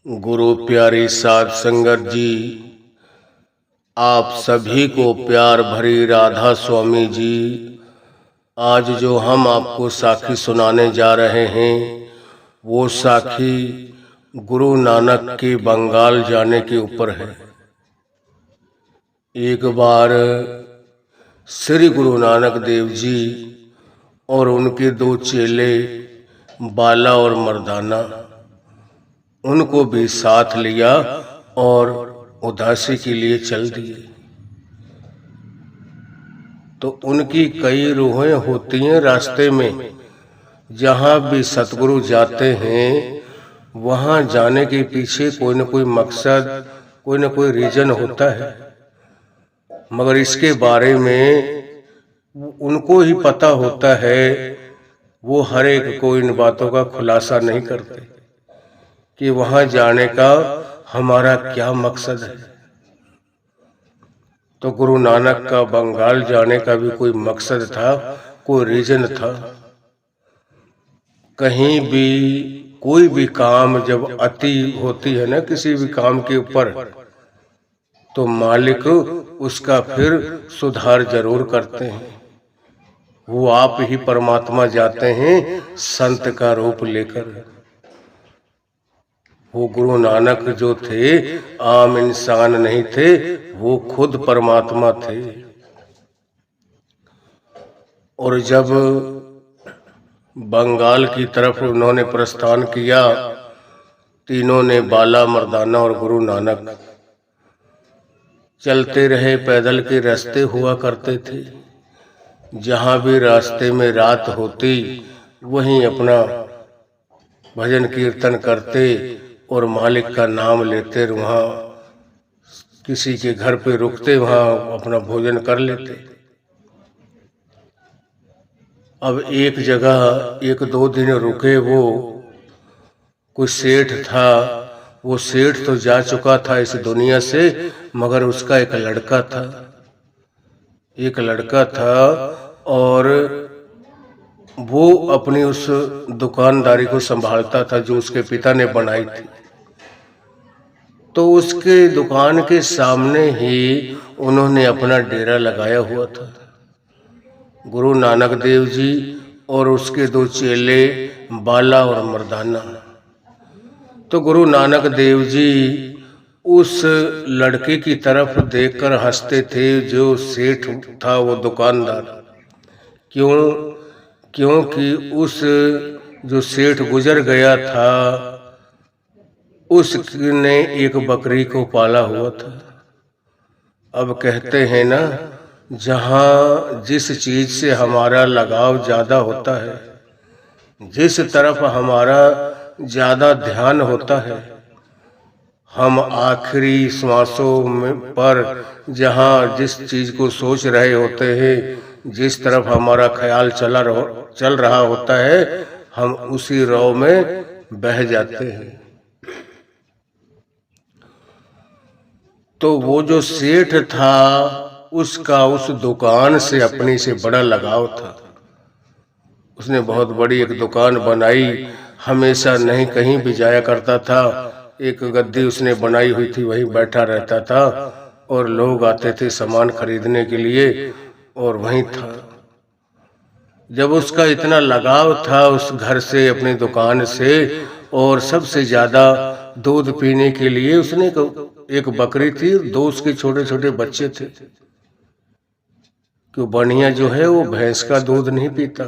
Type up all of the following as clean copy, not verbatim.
गुरु प्यारी साध संगत जी, आप सभी को प्यार भरी राधा स्वामी जी। आज जो हम आपको साखी सुनाने जा रहे हैं वो साखी गुरु नानक के बंगाल जाने के ऊपर है। एक बार श्री गुरु नानक देव जी और उनके दो चेले बाला और मर्दाना, उनको भी साथ लिया और उदासी के लिए चल दिए। तो उनकी कई रूहें होती हैं रास्ते में। जहाँ भी सतगुरु जाते हैं वहाँ जाने के पीछे कोई न कोई मकसद, कोई न कोई रीजन होता है, मगर इसके बारे में उनको ही पता होता है। वो हर एक को इन बातों का खुलासा नहीं करते कि वहां जाने का हमारा क्या मकसद है। तो गुरु नानक का बंगाल जाने का भी कोई मकसद था, कोई रीजन था। कहीं भी कोई भी काम जब अति होती है ना किसी भी काम के ऊपर, तो मालिक उसका फिर सुधार जरूर करते हैं। वो आप ही परमात्मा जाते हैं संत का रूप लेकर। वो गुरु नानक जो थे आम इंसान नहीं थे, वो खुद परमात्मा थे। और जब बंगाल की तरफ उन्होंने प्रस्थान किया, तीनों ने, बाला, मर्दाना और गुरु नानक, चलते रहे। पैदल के रास्ते हुआ करते थे। जहाँ भी रास्ते में रात होती वहीं अपना भजन कीर्तन करते और मालिक का नाम लेते। वहाँ किसी के घर पे रुकते, वहाँ अपना भोजन कर लेते। अब एक जगह 1-2 दिन रुके। वो कोई सेठ था। वो सेठ तो जा चुका था इस दुनिया से, मगर उसका एक लड़का था और वो अपनी उस दुकानदारी को संभालता था जो उसके पिता ने बनाई थी। तो उसके दुकान के सामने ही उन्होंने अपना डेरा लगाया हुआ था। गुरु नानक देव जी और उसके 2 चेले बाला और मर्दाना। तो गुरु नानक देव जी उस लड़के की तरफ देखकर हंसते थे जो सेठ था, वो दुकानदार। क्योंकि उस जो सेठ गुजर गया था उसने एक बकरी को पाला हुआ था। अब कहते हैं ना, जहाँ जिस चीज से हमारा लगाव ज्यादा होता है, जिस तरफ हमारा ज्यादा ध्यान होता है, हम आखिरी श्वासों में पर जहाँ जिस चीज को सोच रहे होते हैं, जिस तरफ हमारा ख्याल चल रहा होता है, हम उसी राह में बह जाते हैं। तो वो जो सेठ था उसका उस दुकान से अपनी से बड़ा लगाव था। उसने बहुत बड़ी एक दुकान बनाई। हमेशा नहीं कहीं भी जाया करता था। एक गद्दी उसने बनाई हुई थी, वहीं बैठा रहता था और लोग आते थे सामान खरीदने के लिए, और वहीं था। जब उसका इतना लगाव था उस घर से, अपनी दुकान से, और सबसे ज्यादा दूध पीने के लिए उसने एक बकरी थी, 2 उसके छोटे छोटे बच्चे थे। क्यों बढ़िया जो है वो भैंस का दूध नहीं पीता।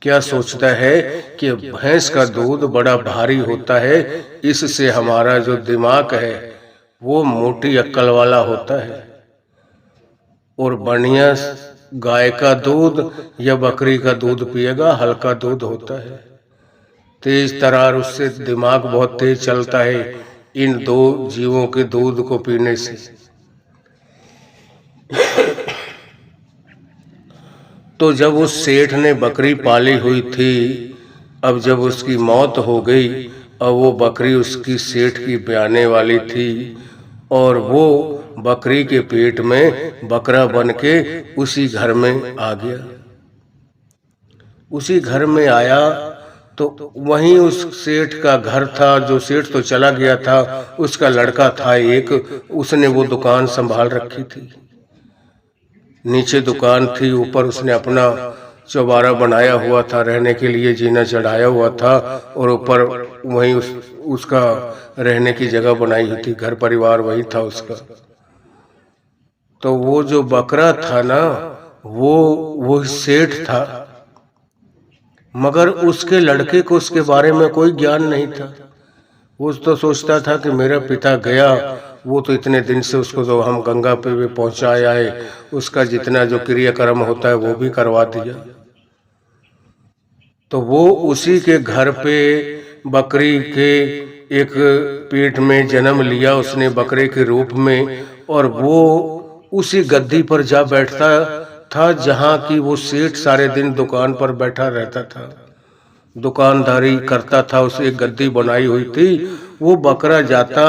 क्या सोचता है कि भैंस का दूध बड़ा भारी होता है, इससे हमारा जो दिमाग है वो मोटी अक्ल वाला होता है, और बढ़िया गाय का दूध या बकरी का दूध पिएगा, हल्का दूध होता है, तेज तरार, उससे दिमाग बहुत तेज चलता है इन 2 जीवों के दूध को पीने से। तो जब उस सेठ ने बकरी पाली हुई थी, अब जब उसकी मौत हो गई, अब वो बकरी उसकी सेठ की ब्याने वाली थी, और वो बकरी के पेट में बकरा बन के उसी घर में आ गया। उसी घर में आया तो वहीं उस सेठ का घर था, जो सेठ तो चला गया था, उसका लड़का था एक, उसने वो दुकान संभाल रखी थी। नीचे दुकान थी, ऊपर उसने अपना चौबारा बनाया हुआ था, रहने के लिए जीना चढ़ाया हुआ था, और ऊपर वहीं उसका रहने की जगह बनाई हुई थी, घर परिवार वही था उसका। तो वो जो बकरा था ना, वो सेठ था, मगर उसके लड़के को उसके बारे में कोई ज्ञान नहीं था। वो तो सोचता था कि मेरा पिता गया, वो तो इतने दिन से उसको तो हम गंगा पे भी पहुंचाया है, उसका जितना जो क्रियाक्रम होता है वो भी करवा दिया। तो वो उसी के घर पे बकरी के एक पेट में जन्म लिया उसने, बकरे के रूप में, और वो उसी गद्दी पर जा बैठता था जहां की वो सेठ सारे दिन दुकान पर बैठा रहता था, दुकानदारी करता था। उस एक गद्दी बनाई हुई थी, वो बकरा जाता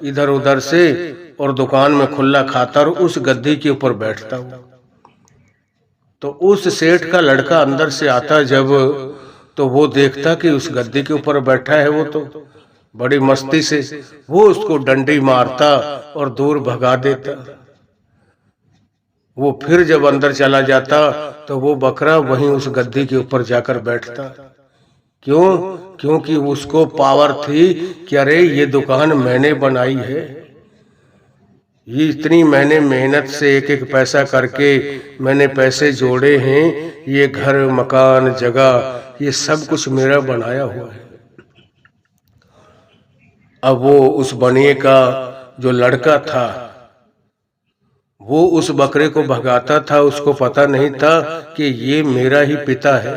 इधर उधर से और दुकान में खुला खाता और उस गद्दी के ऊपर बैठता। तो उस सेठ का लड़का अंदर से आता जब, तो वो देखता कि उस गद्दी के ऊपर बैठा है वो, तो बड़ी मस्ती से वो उसको डंडी मारता और दूर भगा देता। वो फिर जब अंदर चला जाता तो वो बकरा वहीं उस गद्दी के ऊपर जाकर बैठता। क्यों? क्योंकि उसको पावर थी कि अरे ये दुकान मैंने बनाई है, ये इतनी मैंने मेहनत से एक एक पैसा करके मैंने पैसे जोड़े हैं, ये घर मकान जगह ये सब कुछ मेरा बनाया हुआ है। अब वो उस बनिए का जो लड़का था वो उस बकरे को भगाता था, उसको पता नहीं था कि ये मेरा ही पिता है,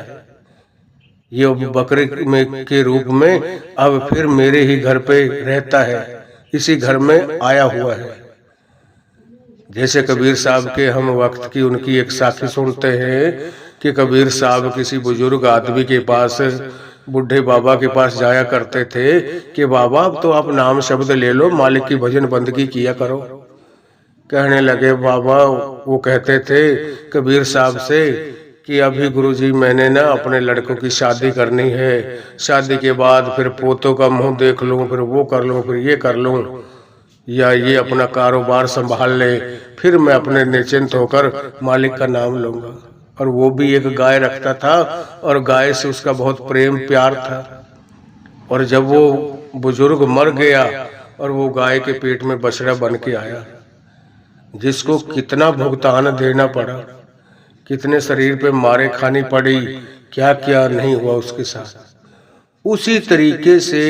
ये बकरे में के रूप में अब फिर मेरे ही घर पे रहता है, इसी घर में आया हुआ है। जैसे कबीर साहब के हम वक्त की उनकी एक साखी सुनते हैं कि कबीर साहब किसी बुजुर्ग आदमी के पास, बुढ़े बाबा के पास जाया करते थे कि बाबा अब तो आप नाम शब्द ले लो, मालिक की भजन बंदगी किया करो। कहने लगे बाबा, वो कहते थे कबीर साहब से कि अभी गुरुजी मैंने ना अपने लड़कों की शादी करनी है, शादी के बाद फिर पोतों का मुंह देख लूं, फिर वो कर लूं, फिर ये कर लूं, या ये अपना कारोबार संभाल ले, फिर मैं अपने निश्चिंत होकर मालिक का नाम लूंगा। और वो भी एक गाय रखता था और गाय से उसका बहुत प्रेम प्यार था। और जब वो बुजुर्ग मर गया और वो गाय के पेट में बछड़ा बन के आया, जिसको कितना भुगतान देना पड़ा, कितने शरीर पे मारे खानी पड़ी, क्या क्या नहीं हुआ उसके साथ। उसी तरीके से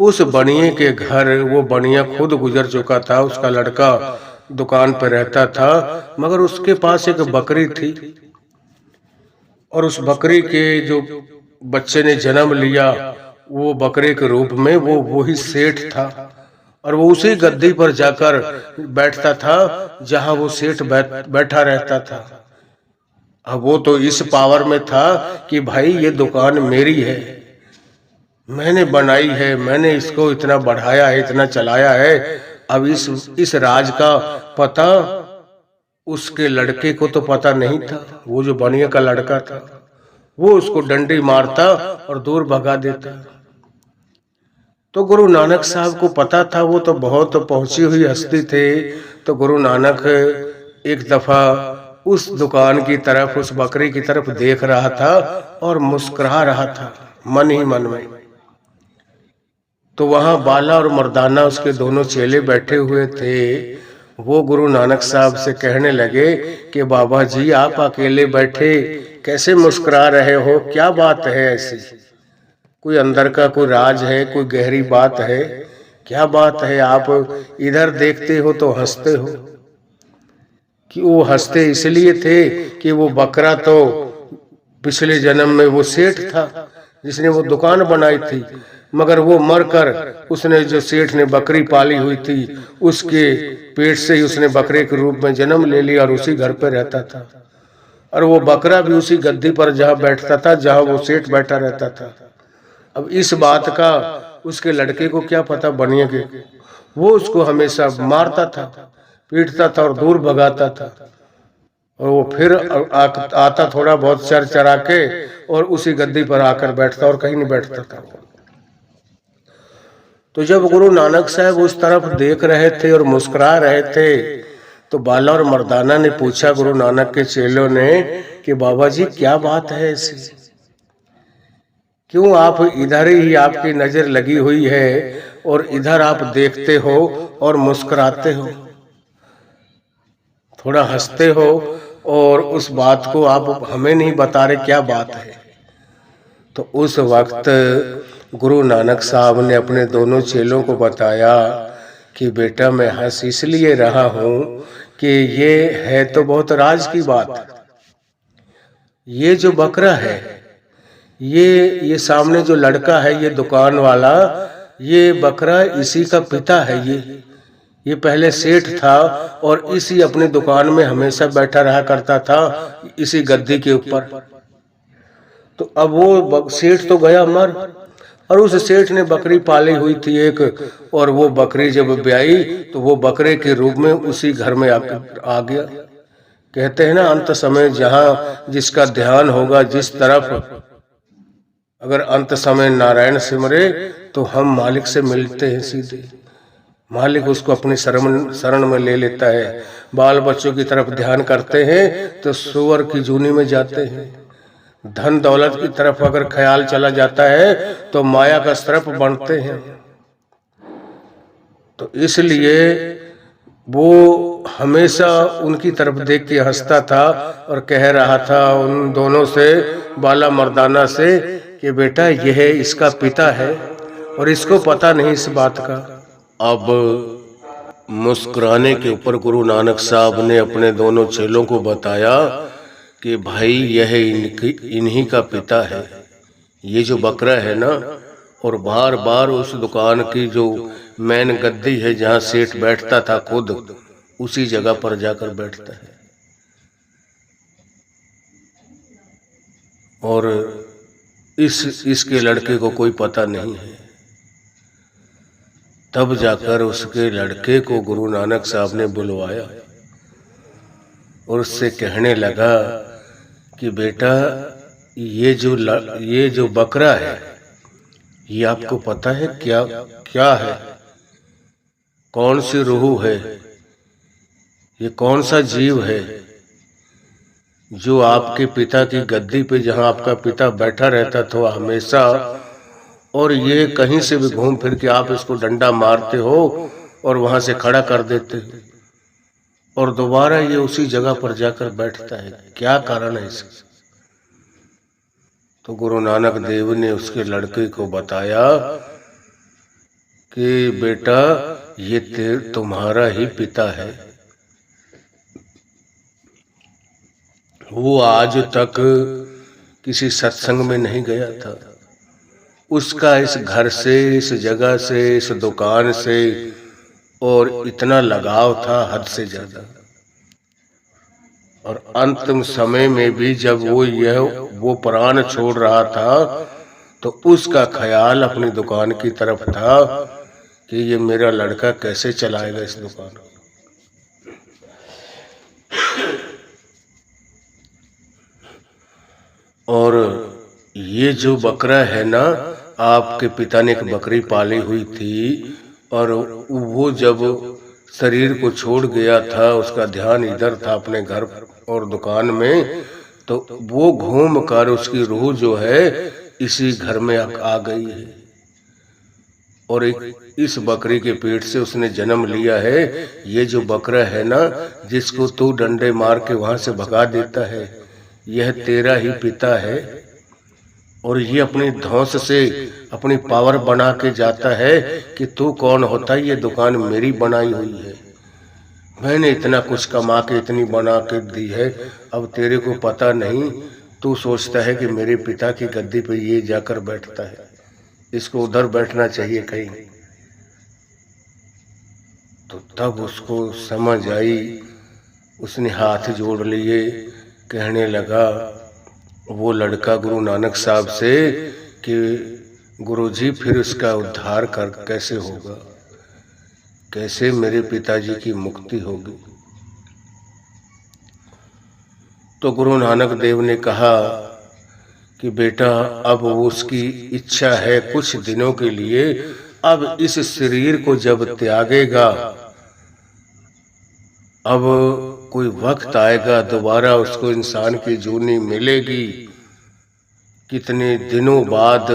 उस बनिए के घर वो बनिया खुद गुजर चुका था, उसका लड़का दुकान पर रहता था, मगर उसके पास एक बकरी थी, और उस बकरी के जो बच्चे ने जन्म लिया वो बकरे के रूप में वो वही सेठ था, और वो उसी गद्दी पर जाकर बैठता था जहां वो सेठ बैठा रहता था। अब वो तो इस पावर में था कि भाई ये दुकान मेरी है, मैंने बनाई है, मैंने इसको इतना बढ़ाया है, इतना चलाया है। अब इस राज का पता उसके लड़के को तो पता नहीं था। वो जो बनिया का लड़का था वो उसको डंडी मारता और दूर भगा देता। तो गुरु नानक साहब को पता था, वो तो बहुत पहुंची हुई हस्ती थे। तो गुरु नानक एक दफा उस दुकान की तरफ, उस बकरी की तरफ देख रहा था और मुस्कुरा रहा था मन ही मन में। तो वहां बाला और मर्दाना उसके दोनों चेले बैठे हुए थे। वो गुरु नानक साहब से कहने लगे कि बाबा जी आप अकेले बैठे कैसे मुस्कुरा रहे हो, क्या बात है ऐसी? कोई अंदर का कोई राज है, कोई गहरी बात है? क्या बात है? आप इधर देखते हो तो हंसते हो। कि वो हंसते इसलिए थे कि वो बकरा तो पिछले जन्म में वो सेठ था जिसने वो दुकान बनाई थी, मगर वो मरकर उसने, जो सेठ ने बकरी पाली हुई थी, उसके पेट से ही उसने बकरे के रूप में जन्म ले लिया और उसी घर पे रहता था। और वो बकरा भी उसी गद्दी पर जहाँ बैठता था जहाँ वो सेठ बैठा रहता था। अब इस बात का उसके लड़के को क्या पता बनिए के, वो उसको हमेशा मारता था, पीटता था और दूर भगाता था। और वो फिर आता थोड़ा बहुत चर चरा के और उसी गद्दी पर आकर बैठता और कहीं नहीं बैठता था। तो जब गुरु नानक साहब उस तरफ देख रहे थे और मुस्कुरा रहे थे तो बाला और मर्दाना ने पूछा गुरु नानक के चेलों ने कि बाबा जी क्या बात है ऐसी, क्यों आप इधर ही आपकी नजर लगी हुई है और इधर आप देखते हो और मुस्कुराते हो, थोड़ा हंसते हो और उस बात को आप हमें नहीं बता रहे, क्या बात है। तो उस वक्त गुरु नानक साहब ने अपने दोनों चेलों को बताया कि बेटा मैं हंस इसलिए रहा हूं कि ये है तो बहुत राज की बात। ये जो बकरा है, ये सामने जो लड़का है, ये दुकान वाला, ये बकरा इसी का पिता है। ये पहले सेठ था और इसी अपनी दुकान में हमेशा बैठा रहा करता था, इसी गद्दी के ऊपर। तो अब वो सेठ तो गया मर, और उस सेठ ने बकरी पाली हुई थी एक, और वो बकरी जब ब्याई तो वो बकरे के रूप में उसी घर में आ गया। कहते हैं ना, अंत समय जहां जिसका ध्यान होगा जिस तरफ, अगर अंत समय नारायण सिमरे तो हम मालिक से मिलते हैं सीधे। मालिक उसको अपनी शरण में ले लेता है। बाल बच्चों की तरफ ध्यान करते हैं तो सुअर की जूनी में जाते हैं। धन दौलत की तरफ अगर ख्याल चला जाता है तो माया का सर्प बनते हैं। तो इसलिए वो हमेशा उनकी तरफ देख के हंसता था और कह रहा था उन दोनों से, बाला मर्दाना से, कि बेटा यह इसका पिता है और इसको पता नहीं इस बात का। अब मुस्कुराने के ऊपर गुरु नानक साहब ने अपने दोनों चेलों को बताया कि भाई यह इन्हीं का पिता है, ये जो बकरा है ना, और बार बार उस दुकान की जो मेन गद्दी है जहां सेठ बैठता था खुद उसी जगह पर जाकर बैठता है। और इसके लड़के को कोई पता नहीं है। तब जाकर उसके लड़के को गुरु नानक साहब ने बुलवाया और उससे कहने लगा कि बेटा ये जो बकरा है, ये आपको पता है क्या है? कौन सी रूह है? ये कौन सा जीव है जो आपके पिता की गद्दी पे, जहां आपका पिता बैठा रहता था हमेशा, और ये कहीं से भी घूम फिर के आप इसको डंडा मारते हो और वहां से खड़ा कर देते हो और दोबारा ये उसी जगह पर जाकर बैठता है, क्या कारण है इसका? तो गुरु नानक देव ने उसके लड़के को बताया कि बेटा ये तुम्हारा ही पिता है। वो आज तक किसी सत्संग में नहीं गया था। उसका इस घर से, इस जगह से, इस दुकान से और इतना लगाव था हद से ज्यादा। और अंतिम समय में भी जब वो प्राण छोड़ रहा था तो उसका ख्याल अपनी दुकान की तरफ था कि ये मेरा लड़का कैसे चलाएगा इस दुकान को। और ये जो बकरा है ना, आपके पिता ने एक बकरी पाली हुई थी और वो जब शरीर को छोड़ गया था, उसका ध्यान इधर था अपने घर और दुकान में, तो वो घूम कर उसकी रूह जो है इसी घर में आ गई है और इस बकरी के पेट से उसने जन्म लिया है। ये जो बकरा है ना, जिसको तू डंडे मार के वहां से भगा देता है, यह तेरा ही पिता है। और ये अपनी धौंस से अपनी पावर बना के जाता है कि तू कौन होता है, ये दुकान मेरी बनाई हुई है, मैंने इतना कुछ कमा के इतनी बना के दी है, अब तेरे को पता नहीं, तू सोचता है कि मेरे पिता की गद्दी पे ये जाकर बैठता है, इसको उधर बैठना चाहिए कहीं। तो तब उसको समझ आई, उसने हाथ जोड़ लिए, कहने लगा वो लड़का गुरु नानक साहब से कि गुरुजी फिर उसका उद्धार कैसे होगा, कैसे मेरे पिताजी की मुक्ति होगी। तो गुरु नानक देव ने कहा कि बेटा अब उसकी इच्छा है कुछ दिनों के लिए, अब इस शरीर को जब त्यागेगा, अब कोई वक्त आएगा दोबारा उसको इंसान की जूनी मिलेगी, कितने दिनों बाद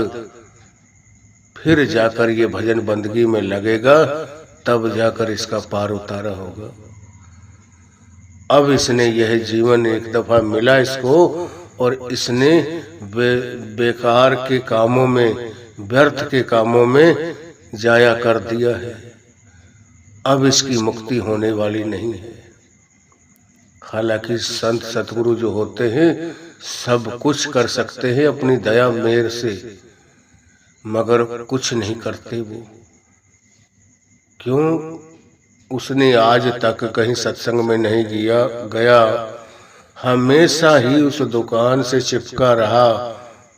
फिर जाकर ये भजन बंदगी में लगेगा, तब जाकर इसका पार उतारा होगा। अब इसने यह जीवन एक दफा मिला इसको, और इसने बेकार के कामों में, व्यर्थ के कामों में जाया कर दिया है। अब इसकी मुक्ति होने वाली नहीं है। हालांकि संत सतगुरु जो होते हैं सब कुछ कर सकते हैं अपनी दया मेहर से, मगर कुछ नहीं करते वो। क्यों? उसने आज तक कहीं सत्संग में नहीं गया, हमेशा ही उस दुकान से चिपका रहा,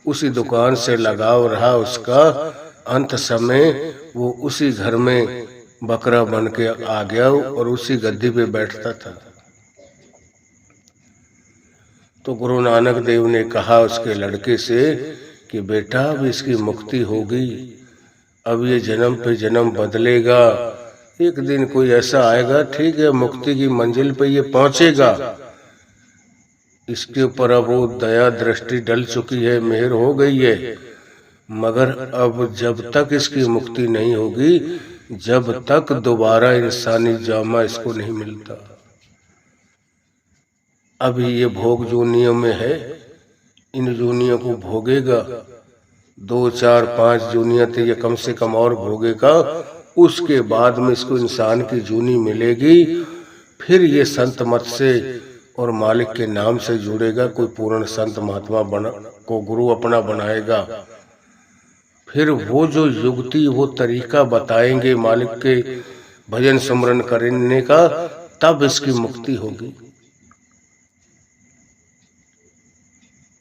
उसी दुकान से लगाव रहा उसका। अंत समय वो उसी घर में बकरा बन के आ गया और उसी गद्दी पे बैठता था। तो गुरु नानक देव ने कहा उसके लड़के से कि बेटा अब इसकी मुक्ति होगी, अब ये जन्म पे जन्म बदलेगा, एक दिन कोई ऐसा आएगा, ठीक है, मुक्ति की मंजिल पे ये पहुंचेगा। इसके ऊपर अब वो दया दृष्टि डल चुकी है, मेहर हो गई है, मगर अब जब तक इसकी मुक्ति नहीं होगी, जब तक दोबारा इंसानी जामा इसको नहीं मिलता। अभी ये भोग जूनियों में है, इन जूनियों को भोगेगा, 2 4 5 जूनियां तो ये कम से कम और भोगेगा, उसके बाद में इसको इंसान की जूनी मिलेगी। फिर ये संत मत से और मालिक के नाम से जुड़ेगा, कोई पूर्ण संत महात्मा को गुरु अपना बनाएगा। फिर वो जो युक्ति, वो तरीका बताएंगे मालिक के भजन स्मरण करने का, तब इसकी मुक्ति होगी।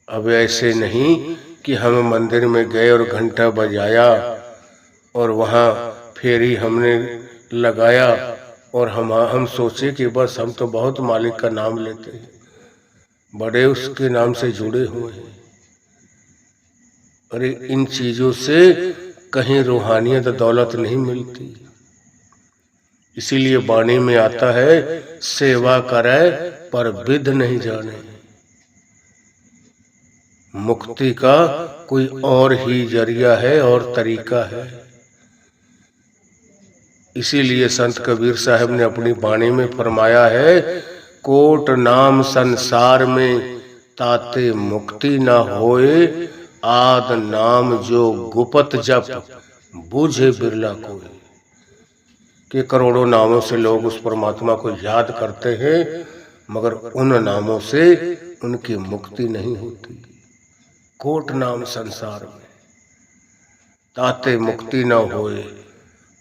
अब ऐसे नहीं कि हम मंदिर में गए और घंटा बजाया और वहाँ फेरी हमने लगाया और हम सोचे कि बस हम तो बहुत मालिक का नाम लेते हैं, बड़े उसके नाम से जुड़े हुए हैं। अरे इन चीजों से कहीं रूहानियत दौलत नहीं मिलती। इसीलिए वाणी में आता है, सेवा करे पर विध नहीं जाने। मुक्ति का कोई और ही जरिया है और तरीका है। इसीलिए संत कबीर साहब ने अपनी वाणी में फरमाया है, कोट नाम संसार में ताते मुक्ति न होए, आद नाम जो गुपत जप बूझे बिरला कोई। कि करोड़ों नामों से लोग उस परमात्मा को याद करते हैं, मगर उन नामों से उनकी मुक्ति नहीं होती। कोट नाम संसार में ताते मुक्ति न होए,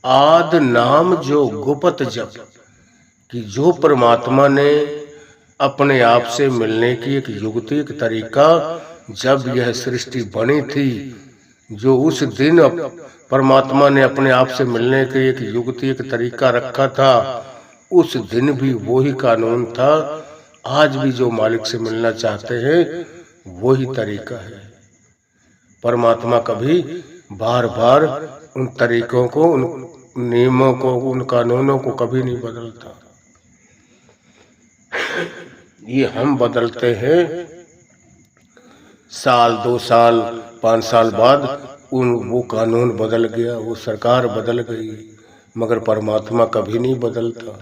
आद नाम जो गुपत जप। कि जो परमात्मा ने अपने आप से मिलने की एक युक्ति, एक तरीका, जब यह सृष्टि बनी थी, जो उस दिन परमात्मा ने अपने आप से मिलने की एक युक्ति, एक तरीका रखा था, उस दिन भी वही कानून था। आज भी जो मालिक से मिलना चाहते हैं वही तरीका है। परमात्मा कभी बार बार उन तरीकों को, उन नियमों को, उन कानूनों को कभी नहीं बदलता। ये हम बदलते हैं, साल 2 साल 5 साल बाद वो कानून बदल गया, वो सरकार बदल गई, मगर परमात्मा कभी नहीं बदलता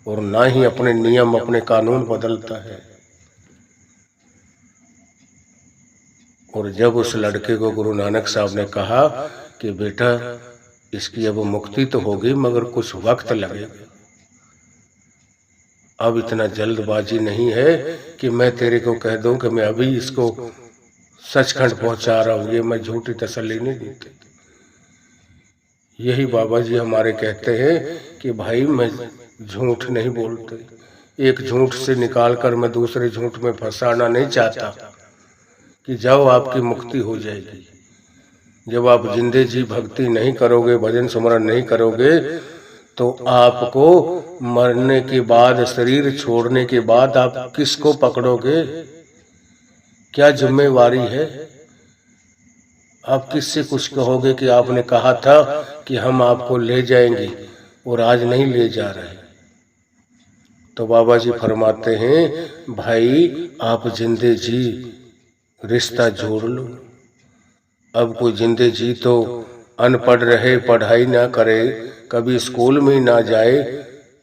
और ना ही अपने नियम, अपने कानून बदलता है। और जब उस लड़के को गुरु नानक साहब ने कहा कि बेटा इसकी अब मुक्ति तो होगी, मगर कुछ वक्त लगेगा, अब इतना जल्दबाजी नहीं है कि मैं तेरे को कह दूं कि मैं अभी इसको सचखंड पहुंचा रहा हूं, ये मैं झूठी तसल्ली नहीं देती। यही बाबा जी हमारे कहते हैं कि भाई मैं झूठ नहीं बोलते, एक झूठ से निकालकर मैं दूसरे झूठ में फंसाना नहीं चाहता कि जाओ आपकी मुक्ति हो जाएगी। जब आप जिंदे जी भक्ति नहीं करोगे, भजन स्मरण नहीं करोगे, तो आपको मरने के बाद, शरीर छोड़ने के बाद आप किसको पकड़ोगे? क्या जिम्मेवारी है? आप किससे कुछ कहोगे कि आपने कहा था कि हम आपको ले जाएंगे और आज नहीं ले जा रहे? तो बाबा जी फरमाते हैं, भाई आप जिंदे जी रिश्ता जोड़ लो। अब कोई जिंदे जी तो अनपढ़ रहे, पढ़ाई ना करे, कभी स्कूल में ना जाए,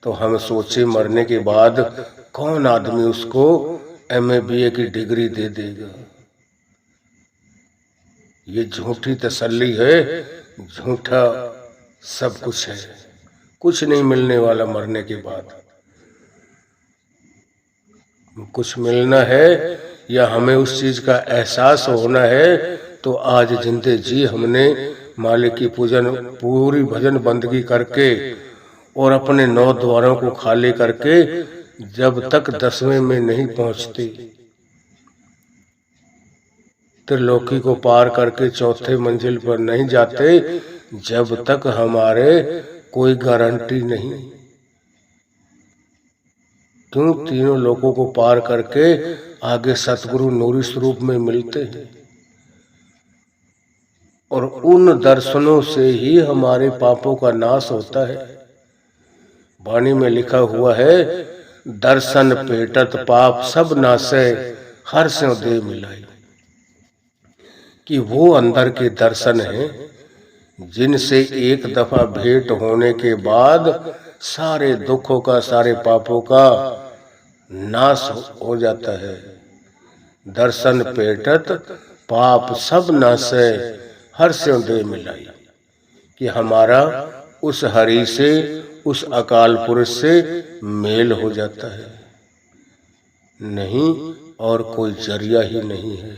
तो हम सोचे मरने के बाद कौन आदमी उसको MA BA की डिग्री दे देगा। ये झूठी तसल्ली है, झूठा सब कुछ है, कुछ नहीं मिलने वाला मरने के बाद। कुछ मिलना है या हमें उस चीज का एहसास होना है, तो आज जिंदे जी हमने मालिक की पूरी भजन बंदगी करके और अपने 9 द्वारों को खाली करके जब तक 10वें में नहीं पहुंचते, त्रिलोकी को पार करके 4थे मंजिल पर नहीं जाते, जब तक हमारे कोई गारंटी नहीं। क्यों? तीनों लोगों को पार करके आगे सतगुरु नूरी स्वरूप में मिलते हैं और उन दर्शनों से ही हमारे पापों का नाश होता है। वाणी में लिखा हुआ है, दर्शन पेटत पाप सब नाशे, हर से दे मिलाई। कि वो अंदर के दर्शन हैं जिनसे एक दफा भेंट होने के बाद सारे दुखों का, सारे पापों का नाश हो जाता है। दर्शन पेटत पाप सब नाशे, हर से दे मिलाई। कि हमारा उस हरि से, उस अकाल पुरुष से मेल हो जाता है, नहीं और कोई जरिया ही नहीं है।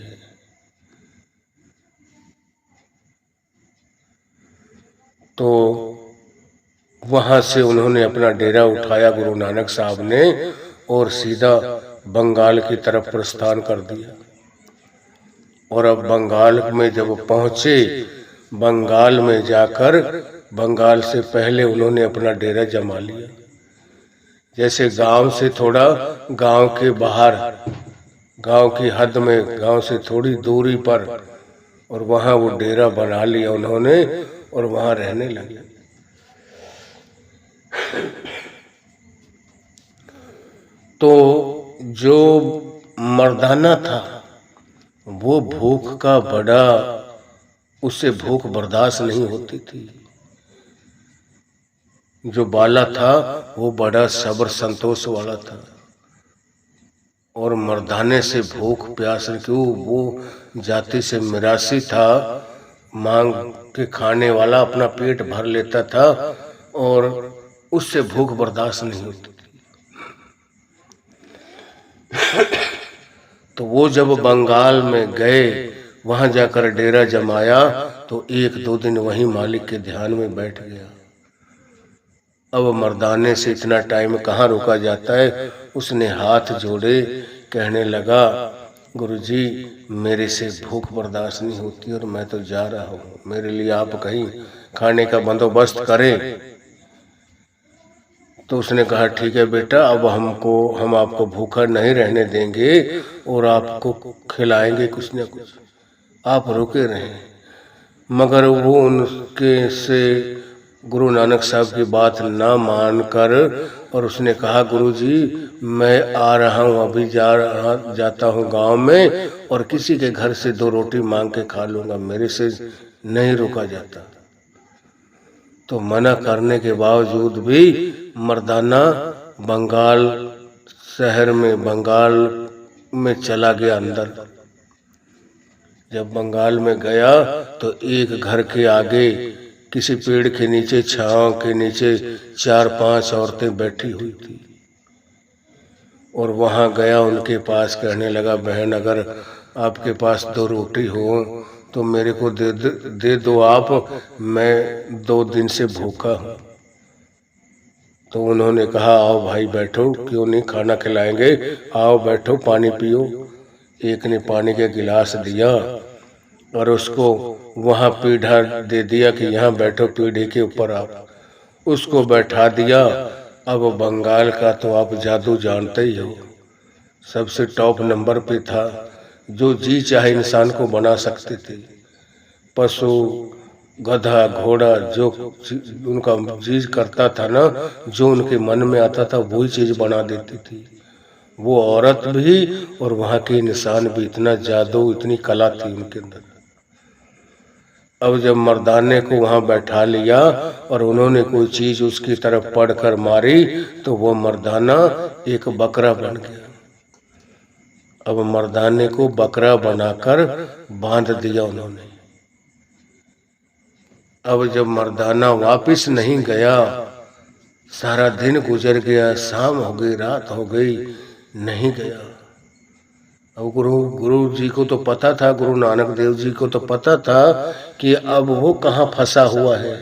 तो वहां से उन्होंने अपना डेरा उठाया गुरु नानक साहब ने और सीधा बंगाल की तरफ प्रस्थान कर दिया। और अब बंगाल में जब पहुंचे, बंगाल में जाकर बंगाल से पहले उन्होंने अपना डेरा जमा लिया। जैसे गांव से थोड़ा, गांव के बाहर, गांव की हद में, गांव से थोड़ी दूरी पर, और वहां वो डेरा बना लिया उन्होंने और वहां रहने लगे। तो जो मर्दाना था वो भूख का बड़ा, उससे भूख बर्दाश्त नहीं होती थी। जो बाला था वो बड़ा सब्र संतोष वाला था और मर्दाने से भूख प्यास, क्यों वो जाति से मिरासी था, मांग के खाने वाला, अपना पेट भर लेता था और उससे भूख बर्दाश्त नहीं होती थी। तो वो जब बंगाल में गए, वहां जाकर डेरा जमाया, तो 1-2 दिन वहीं मालिक के ध्यान में बैठ गया। अब मर्दाने से इतना टाइम कहाँ रुका जाता है। उसने हाथ जोड़े, कहने लगा, गुरुजी मेरे से भूख बर्दाश्त नहीं होती और मैं तो जा रहा हूँ, मेरे लिए आप कहीं खाने का बंदोबस्त करें। तो उसने कहा, ठीक है बेटा, अब हम आपको भूखा नहीं रहने देंगे और आपको खिलाएंगे कुछ न कुछ, आप रुके रहें। मगर वो उनके से गुरु नानक साहब की बात ना मानकर और उसने कहा, गुरुजी मैं आ रहा हूँ, अभी जाता हूँ गांव में और किसी के घर से 2 रोटी मांग के खा लूंगा, मेरे से नहीं रुका जाता। तो मना करने के बावजूद भी मर्दाना बंगाल शहर में, बंगाल में चला गया अंदर। जब बंगाल में गया तो एक घर के आगे किसी पेड़ के नीचे, छांव के नीचे 4-5 औरतें बैठी हुई थी और वहां गया उनके पास, कहने लगा, बहन अगर आपके पास 2 रोटी हो तो मेरे को दे दो आप, मैं 2 दिन से भूखा हूँ। तो उन्होंने कहा, आओ भाई बैठो, क्यों नहीं, खाना खिलाएंगे, आओ बैठो, पानी पियो। एक ने पानी का गिलास दिया और उसको वहाँ पीढ़ा दे दिया कि यहाँ बैठो, पीढ़े के ऊपर आप, उसको बैठा दिया। अब बंगाल का तो आप जादू जानते ही हो, सबसे टॉप नंबर पे था। जो जी चाहे इंसान को बना सकते थे। पशु, गधा, घोड़ा, जो उनका जी करता था ना, जो उनके मन में आता था वही चीज बना देती थी। वो औरत भी और वहां के इंसान भी, इतना जादू, इतनी कला थी उनके अंदर। अब जब मर्दाने को वहां बैठा लिया और उन्होंने कोई चीज उसकी तरफ पढ़कर मारी तो वो मर्दाना एक बकरा बन गया। अब मर्दाने को बकरा बनाकर बांध दिया उन्होंने। अब जब मर्दाना वापिस नहीं गया, सारा दिन गुजर गया, शाम हो गई, रात हो गई, नहीं गया। अब गुरु जी को तो पता था, गुरु नानक देव जी को तो पता था कि अब वो कहाँ फंसा हुआ है,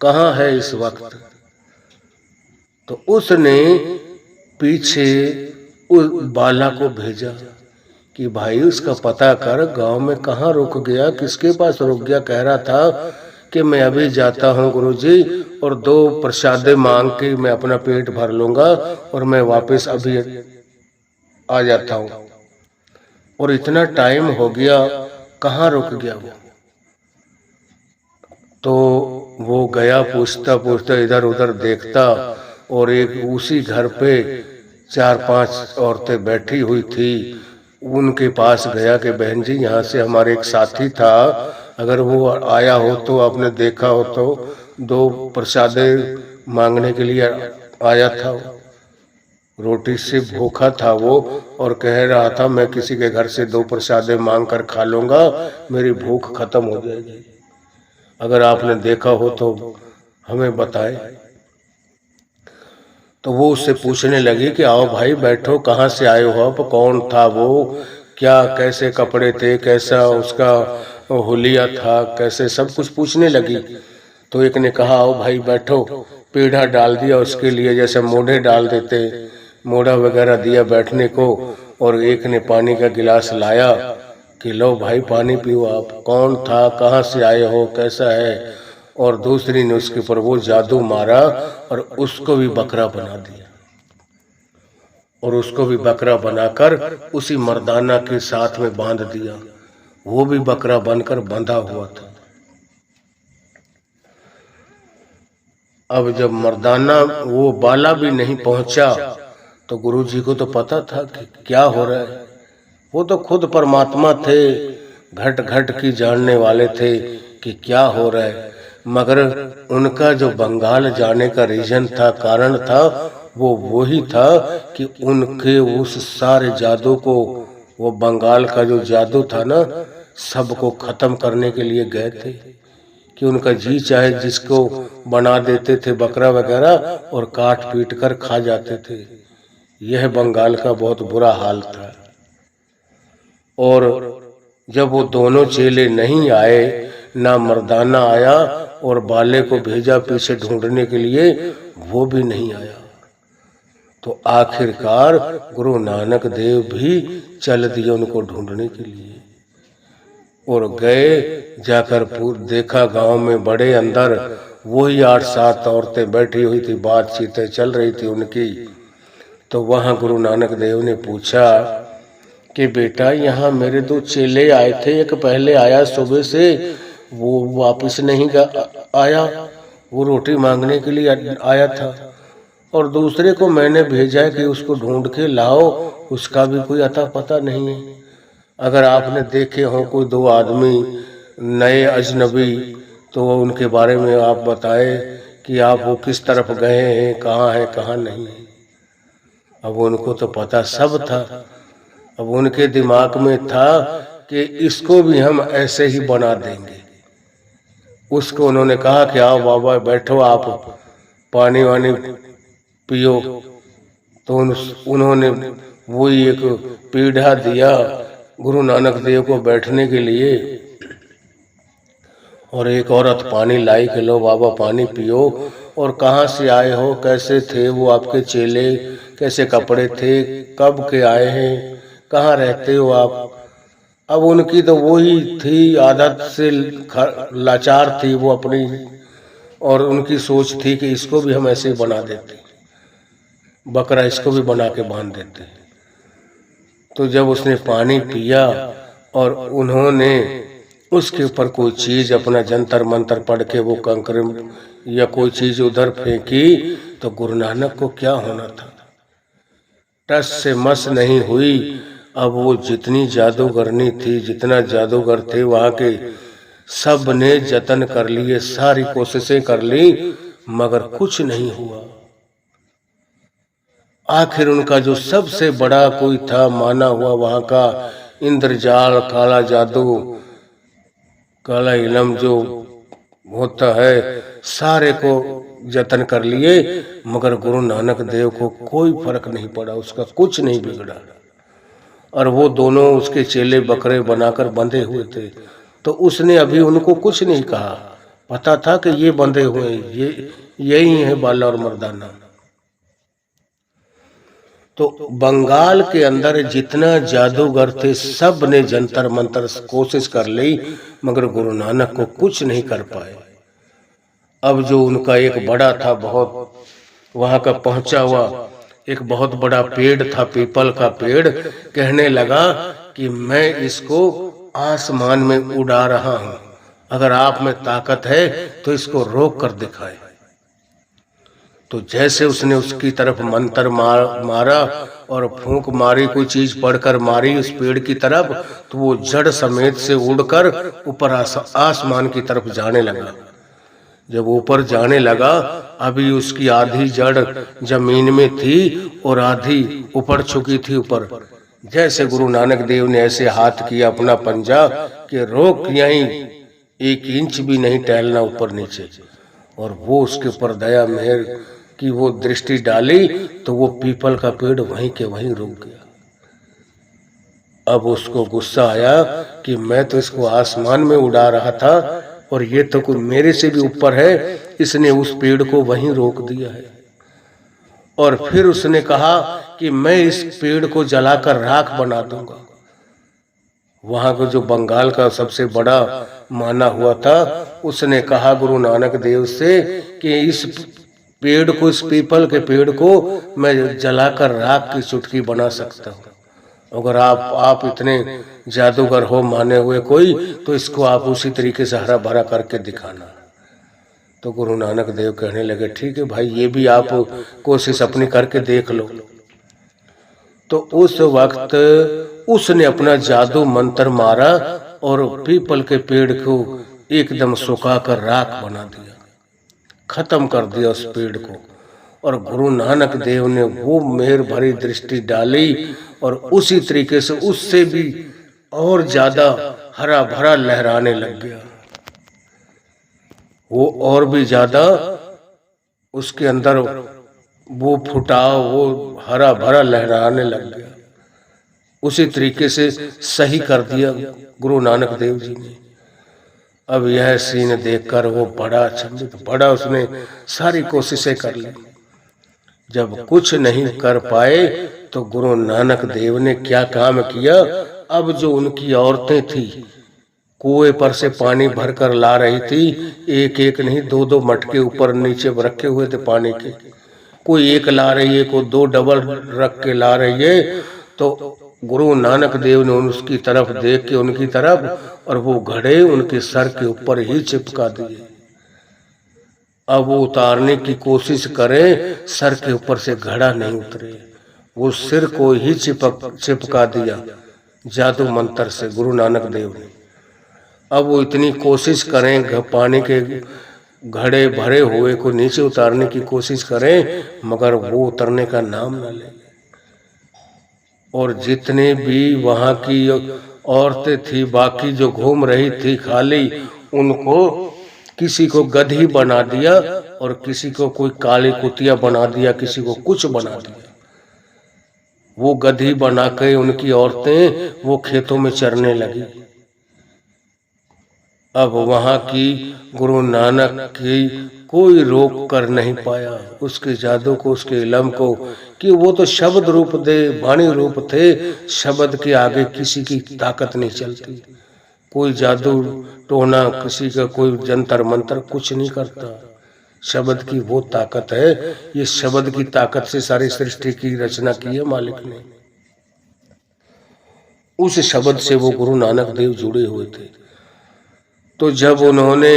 कहाँ है इस वक्त। तो उसने पीछे उस बाला को भेजा कि भाई उसका पता कर, गांव में कहाँ रुक गया, किसके पास रुक गया। कह रहा था कि मैं अभी जाता हूँ गुरुजी और 2 प्रसादे मांग के मैं अपना पेट भर लूंगा और मैं वापस अभी आ जाता हूँ। और इतना टाइम हो गया, कहाँ रुक गया वो। तो वो गया, पूछता पूछता इधर उधर देखता और एक उसी घर पे 4-5 औरतें बैठी हुई थी। उनके पास गया कि बहन जी, यहाँ से हमारे एक साथी था, अगर वो आया हो तो आपने देखा हो तो, 2 प्रसादे मांगने के लिए आया था। रोटी से भूखा था वो और कह रहा था मैं किसी के घर से 2 प्रसादे मांग कर खा लूंगा, मेरी भूख खत्म हो जाएगी। अगर आपने देखा हो तो हमें बताएं। तो वो उससे पूछने लगी कि आओ भाई बैठो, कहाँ से आए हो आप, कौन था वो, क्या कैसे कपड़े थे, कैसा उसका हुलिया था, कैसे, सब कुछ पूछने लगी। तो एक ने कहा आओ भाई बैठो, पीढ़ा डाल दिया उसके लिए, जैसे मोढ़े डाल देते, मोढ़ा वगैरह दिया बैठने को। और एक ने पानी का गिलास लाया कि लो भाई पानी पियो आप, कौन था, कहाँ से आए हो, कैसा है। और दूसरी ने उसके ऊपर वो जादू मारा और उसको भी बकरा बना दिया और उसको भी बकरा बनाकर उसी मर्दाना के साथ में बांध दिया। वो भी बकरा बनकर बंधा हुआ था। अब जब मर्दाना वो बाला भी नहीं पहुंचा तो गुरुजी को तो पता था कि क्या हो रहा है। वो तो खुद परमात्मा थे, घट घट की जानने वाले थे कि क्या हो रहा है। मगर उनका जो बंगाल जाने का रीजन था, कारण था, वो वही था कि उनके उस सारे जादू को, वो बंगाल का जो जादू था ना, सबको खत्म करने के लिए गए थे कि उनका जी चाहे जिसको बना देते थे बकरा वगैरह और काट पीट कर खा जाते थे। यह बंगाल का बहुत बुरा हाल था। और जब वो दोनों चेले नहीं आए, ना मर्दाना आया और बाले को भेजा पीछे ढूंढने के लिए, वो भी नहीं आया। तो आखिरकार गुरु नानक देव भी चल दिए उनको ढूंढने के लिए और गए। जाकर देखा गांव में बड़े अंदर वही 8-7 औरतें बैठी हुई थी, बातचीतें चल रही थी उनकी। तो वहां गुरु नानक देव ने पूछा कि बेटा यहाँ मेरे 2 चेले आए थे, एक पहले आया सुबह से, वो वापस नहीं आया, वो रोटी मांगने के लिए आया था, और दूसरे को मैंने भेजा कि उसको ढूंढ के लाओ, उसका भी कोई अता पता नहीं है। अगर आपने देखे हो कोई 2 आदमी नए अजनबी तो उनके बारे में आप बताएं कि आप वो किस तरफ गए हैं, कहाँ है कहाँ नहीं है। अब उनको तो पता सब था। अब उनके दिमाग में था कि इसको भी हम ऐसे ही बना देंगे। उसको उन्होंने कहा कि आओ बाबा बैठो, आप पानी वानी पियो। तो उन्होंने वही एक पीढ़ा दिया गुरु नानक देव को बैठने के लिए और एक औरत पानी लाई कि लो बाबा पानी पियो। और कहाँ से आए हो, कैसे थे वो आपके चेले, कैसे कपड़े थे, कब के आए हैं, कहाँ रहते हो आप। अब उनकी तो वही थी आदत से लाचार थी वो अपनी, और उनकी सोच थी कि इसको भी हम ऐसे ही बना देते, बकरा इसको भी बना के बांध देते। तो जब उसने पानी पिया और उन्होंने उसके ऊपर कोई चीज अपना जंतर मंतर पढ़ के वो कंकर या कोई चीज उधर फेंकी, तो गुरु नानक को क्या होना था? टस से मस नहीं हुई। अब वो जितनी जादूगरनी थी, जितना जादूगर थे वहां के, सब ने जतन कर लिए, सारी कोशिशें कर ली, मगर कुछ नहीं हुआ। आखिर उनका जो सबसे बड़ा कोई था माना हुआ वहां का इंद्रजाल, काला जादू, काला इलम जो होता है, सारे को जतन कर लिए, मगर गुरु नानक देव को कोई फर्क नहीं पड़ा, उसका कुछ नहीं बिगड़ा। और वो दोनों उसके चेले बकरे बनाकर बंधे हुए थे, तो उसने अभी उनको कुछ नहीं कहा। पता था कि ये बंधे हुए, ये यही है बाला और मर्दाना। तो बंगाल के अंदर जितना जादूगर थे, सब ने जंतर मंतर कोशिश कर ली, मगर गुरु नानक को कुछ नहीं कर पाए। अब जो उनका एक बड़ा था, बहुत वहां का पहुंचा हुआ एक बहुत बड़ा पेड़ था, पीपल का पेड़, कहने लगा कि मैं इसको आसमान में उड़ा रहा हूं, अगर आप में ताकत है तो इसको रोक कर दिखाए। तो जैसे उसने उसकी तरफ मंत्र मारा और फूंक मारी, कोई चीज पढ़कर मारी उस पेड़ की तरफ, तो वो जड़ समेत से उड़कर ऊपर आसमान की तरफ जाने लगा। जब ऊपर जाने लगा, अभी उसकी आधी जड़ जमीन में थी और आधी ऊपर छुकी थी ऊपर। जैसे गुरु नानक देव ने ऐसे हाथ किया अपना पंजा कि रोक, यहीं 1 इंच भी नहीं टहलना ऊपर नीचे, और वो उसके ऊपर दया मेहर की वो दृष्टि डाली, तो वो पीपल का पेड़ वहीं के वहीं रुक गया। अब उसको गुस्सा आया कि मैं तो इसको आसमान में उड़ा रहा था और ये तो कोई मेरे से भी ऊपर है, इसने उस पेड़ को वहीं रोक दिया है। और फिर उसने कहा कि मैं इस पेड़ को जलाकर राख बना दूंगा। वहां को जो बंगाल का सबसे बड़ा माना हुआ था, उसने कहा गुरु नानक देव से कि इस पेड़ को, इस पीपल के पेड़ को मैं जलाकर राख की चुटकी बना सकता हूँ। अगर आप इतने जादूगर हो माने हुए कोई, तो इसको आप उसी तरीके से हरा भरा करके दिखाना। तो गुरु नानक देव कहने लगे ठीक है भाई, ये भी आप कोशिश अपनी करके देख लो। तो उस वक्त उसने अपना जादू मंत्र मारा और पीपल के पेड़ को एकदम सुखाकर राख बना दिया, खत्म कर दिया उस पेड़ को। और गुरु नानक देव ने वो मेहर भरी दृष्टि डाली और उसी तरीके से उससे भी और ज्यादा हरा भरा लहराने लग गया। वो और भी ज्यादा उसके अंदर वो फुटाव, वो हरा भरा लहराने लग गया। उसी तरीके से सही कर दिया गुरु नानक देव जी ने। अब यह सीन देखकर वो बड़ा अचंभित, बड़ा उसने सारी कोशिशें कर ली। जब कुछ नहीं कर पाए तो गुरु नानक देव ने क्या काम किया, अब जो उनकी औरतें थी कुएं पर से पानी भरकर ला रही थी, एक एक नहीं 2-2 मटके ऊपर नीचे रखे हुए थे पानी के। कोई एक ला रही है, कोई 2 डबल रख के ला रही है। तो गुरु नानक देव ने उसकी तरफ देख के उनकी तरफ, और वो घड़े उनके सर के ऊपर ही चिपका दिए। अब वो उतारने की कोशिश करें, सर के ऊपर से घड़ा नहीं उतरे, वो सिर को ही चिपका दिया जादू मंत्र से गुरु नानक देव ने। अब वो इतनी कोशिश करें, पानी के घड़े भरे हुए को नीचे उतारने की कोशिश करें, मगर वो उतरने का नाम न ले। और जितने भी वहां की औरतें थी बाकी जो घूम रही थी खाली, उनको किसी को गधी बना दिया और किसी को कोई काली कुतिया बना दिया, किसी को कुछ बना दिया। वो गधी बना के उनकी औरतें वो खेतों में चरने लगी। अब वहां की गुरु नानक की कोई रोक कर नहीं पाया उसके जादू को, उसके इलम को, कि वो तो शब्द रूप दे वाणी रूप थे। शब्द के आगे किसी की ताकत नहीं चलती। कोई जादू टोना, किसी का कोई जंतर मंत्र कुछ नहीं करता। शब्द की वो ताकत है। ये शब्द की ताकत से सारी सृष्टि की रचना की है मालिक ने। उस शब्द से वो गुरु नानक देव जुड़े हुए थे। तो जब उन्होंने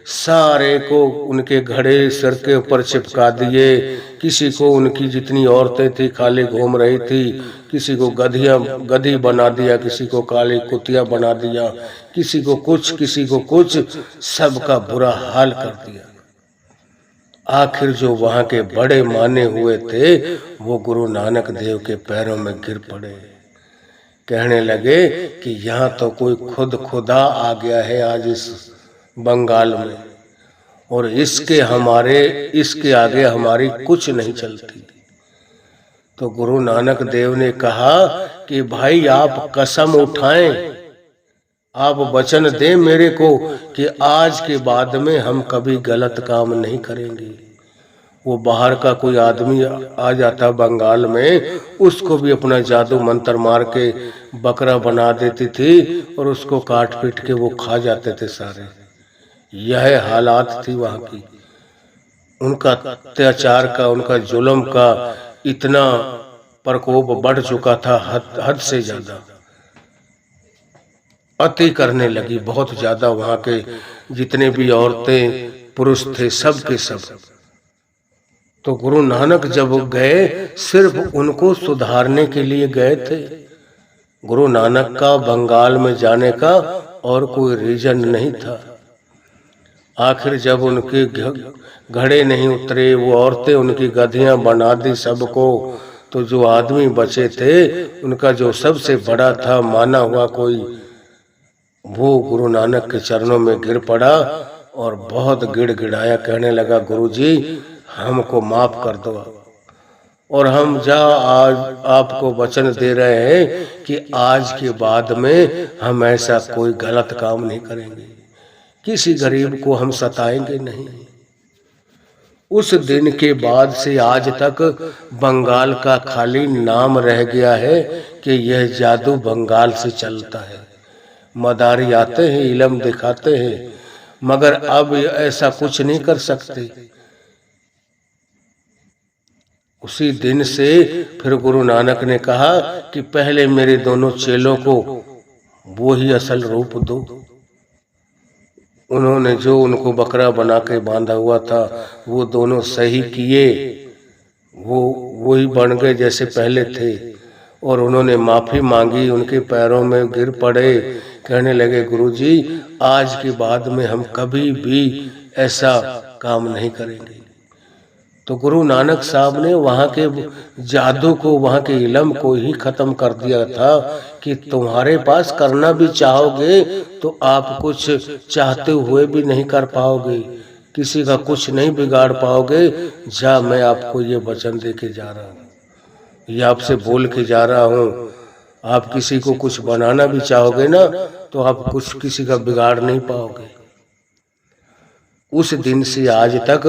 सारे को उनके घड़े सिर के ऊपर चिपका दिए, किसी को उनकी जितनी औरतें थी खाली घूम रही थी, किसी को गधी बना दिया, किसी को काली कुतिया बना दिया, किसी को कुछ, सबका बुरा हाल कर दिया। आखिर जो वहां के बड़े माने हुए थे वो गुरु नानक देव के पैरों में गिर पड़े, कहने लगे कि यहाँ तो कोई खुदा आ गया है आज इस बंगाल में, और इसके आगे हमारी कुछ नहीं चलती। तो गुरु नानक देव ने कहा कि भाई आप कसम उठाएं, आप वचन दें मेरे को कि आज के बाद में हम कभी गलत काम नहीं करेंगे। वो बाहर का कोई आदमी आ जाता बंगाल में, उसको भी अपना जादू मंत्र मार के बकरा बना देती थी और उसको काट पीट के वो खा जाते थे सारे। यह हालात थी वहां की। उनका अत्याचार का, उनका जुल्म का इतना प्रकोप बढ़ चुका था, हद से ज्यादा अति करने लगी, बहुत ज्यादा। वहां के जितने भी औरतें पुरुष थे सब के सब। तो गुरु नानक जब गए सिर्फ उनको सुधारने के लिए गए थे। गुरु नानक का बंगाल में जाने का और कोई रीजन नहीं था। आखिर जब उनके घड़े नहीं उतरे, वो औरतें उनकी गधियां बना दी सबको, तो जो आदमी बचे थे उनका जो सबसे बड़ा था माना हुआ कोई, वो गुरु नानक के चरणों में गिर पड़ा और बहुत गिड़गिड़ाया, कहने लगा गुरुजी हमको माफ कर दो, और हम आज आपको वचन दे रहे हैं कि आज के बाद में हम ऐसा कोई गलत काम नहीं करेंगे, किसी गरीब को हम सताएंगे नहीं। उस दिन के बाद से आज तक बंगाल का खाली नाम रह गया है कि यह जादू बंगाल से चलता है। मदारी आते हैं, इल्म दिखाते हैं, मगर अब ऐसा कुछ नहीं कर सकते। उसी दिन से फिर गुरु नानक ने कहा कि पहले मेरे दोनों चेलों को वो ही असल रूप दो। उन्होंने जो उनको बकरा बना के बांधा हुआ था वो दोनों सही किए, वो वही बन गए जैसे पहले थे, और उन्होंने माफी मांगी, उनके पैरों में गिर पड़े, कहने लगे गुरुजी आज के बाद में हम कभी भी ऐसा काम नहीं करेंगे। तो गुरु नानक साहब ने वहाँ के जादू को, वहाँ के इल्म को ही खत्म कर दिया था कि तुम्हारे पास करना भी चाहोगे तो आप कुछ चाहते हुए भी नहीं कर पाओगे, किसी का कुछ नहीं बिगाड़ पाओगे। जा मैं आपको ये वचन दे के जा रहा हूँ, ये आपसे बोल के जा रहा हूँ, आप किसी को कुछ बनाना भी चाहोगे ना तो आप कुछ किसी का बिगाड़ नहीं पाओगे। उस दिन से आज तक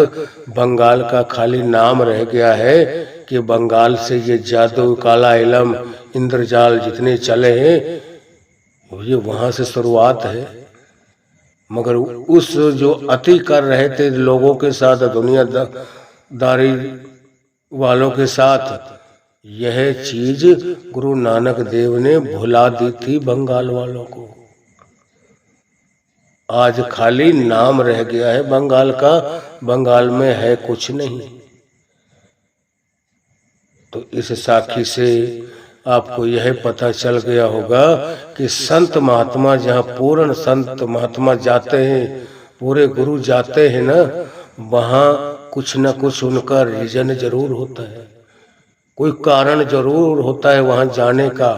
बंगाल का खाली नाम रह गया है कि बंगाल से ये जादू, काला इलम, इंद्रजाल जितने चले हैं ये वहां से शुरुआत है। मगर उस जो अति कर रहे थे लोगों के साथ, दुनियादारी वालों के साथ, यह चीज गुरु नानक देव ने भुला दी थी बंगाल वालों को। आज खाली नाम रह गया है बंगाल का, बंगाल में है कुछ नहीं। तो इस साखी से आपको यह पता चल गया होगा कि संत महात्मा, जहाँ पूर्ण संत महात्मा जाते हैं, पूरे गुरु जाते हैं ना, वहाँ कुछ न कुछ उनका रीजन जरूर होता है, कोई कारण जरूर होता है वहाँ जाने का,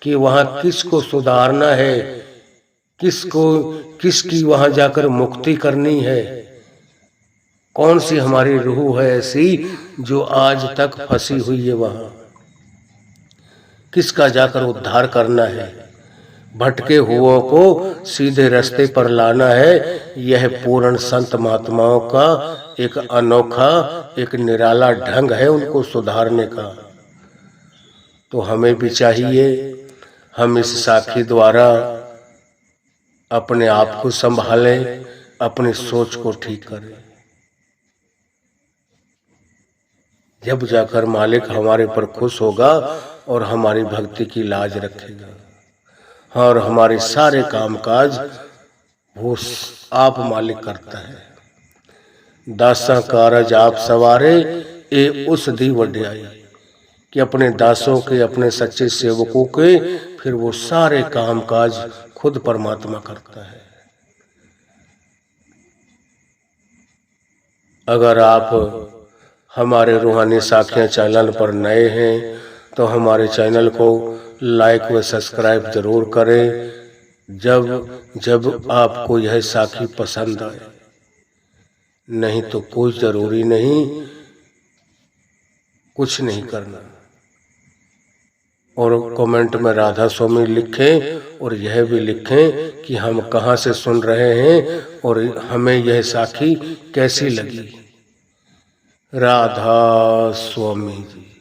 कि वहाँ किसको सुधारना है, किसकी वहां जाकर मुक्ति करनी है, कौन सी हमारी रूह है ऐसी जो आज तक फंसी हुई है, वहां किसका जाकर उद्धार करना है, भटके हुओं को सीधे रास्ते पर लाना है। यह पूर्ण संत महात्माओं का एक अनोखा, एक निराला ढंग है उनको सुधारने का। तो हमें भी चाहिए हम इस साखी द्वारा अपने आप को संभालें, अपनी सोच को ठीक करें, जब जाकर मालिक हमारे पर खुश होगा और हमारी भक्ति की लाज रखेगा। और हमारे सारे कामकाज वो आप मालिक करता है। दासा कारज आप सवारे ए उस दी वड्याई, कि अपने दासों के, अपने सच्चे सेवकों के फिर वो सारे कामकाज खुद परमात्मा करता है। अगर आप हमारे रूहानी साखियां चैनल पर नए हैं तो हमारे चैनल को लाइक व सब्सक्राइब जरूर करें, जब आपको यह साखी पसंद आए। नहीं तो कोई जरूरी नहीं, कुछ नहीं करना। और कमेंट में राधा स्वामी लिखें और यह भी लिखें कि हम कहाँ से सुन रहे हैं और हमें यह साखी कैसी लगी। राधा स्वामी जी।